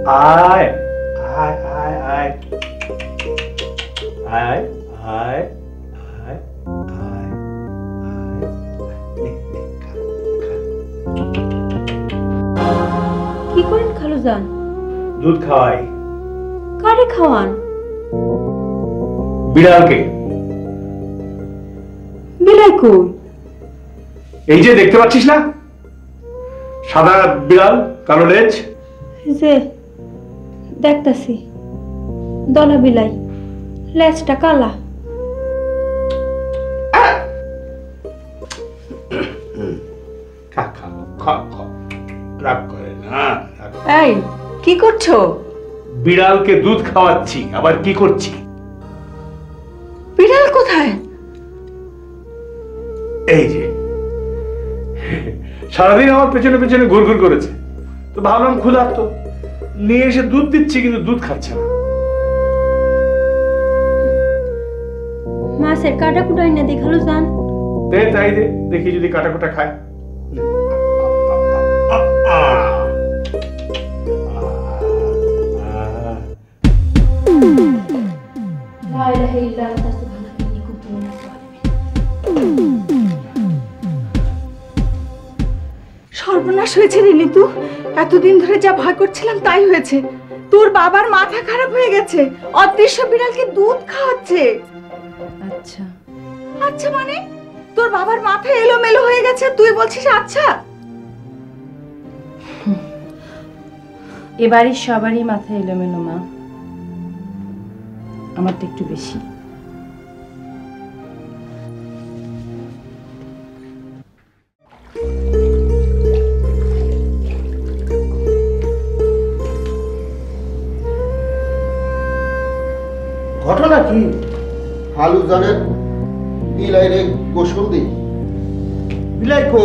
আয় আয় আয় আয় আয় আয় আয় আয় আয় নে নে খা খা কি করেন খালুজান? দুধ খাওয়াই। কারে খাওয়ান? বিড়ালকে। বিলাই কই? এই যে দেখতে পাচ্ছিস না, সাদা বিড়াল, কালো লেজ। যে দেখতাছি, দলা বিলাই, লেজটা কালা। খা খা খা খা, রাগ করে না। এই কি করছো? বিড়ালকে দুধ খাওয়াচ্ছি, আবার কি করছি? বিড়াল কোথায়? এই যে সারাদিন আমার পেছনে পেছনে ঘুরঘুর করেছে, তো ভাবলাম ক্ষুধার্ত, নিয়ে এসে দুধ দিচ্ছি, কিন্তু দুধ খাচ্ছে না। মাছের কাটা কুটাই না দি খালুজান। দে তাই দে, দেখি যদি কাটা কুটা খায়। সর্বনাশ হয়েছে রে নিতু, এতদিন ধরে যা ভয় করছিলাম তাই হয়েছে। তোর বাবার মাথা খারাপ হয়ে গেছে, অদৃশ্য বিড়ালকে দুধ খাওয়াচ্ছে। আচ্ছা আচ্ছা মানে তোর বাবার মাথা এলোমেলো হয়ে গেছে, তুই বলছিস আচ্ছা? এবারই সবারই মাথা এলোমেলো মা, আমারটা একটু বেশি। ঘটনা কি? খালুজানের বিলাইরে গোসল দিই। বিলাই কো?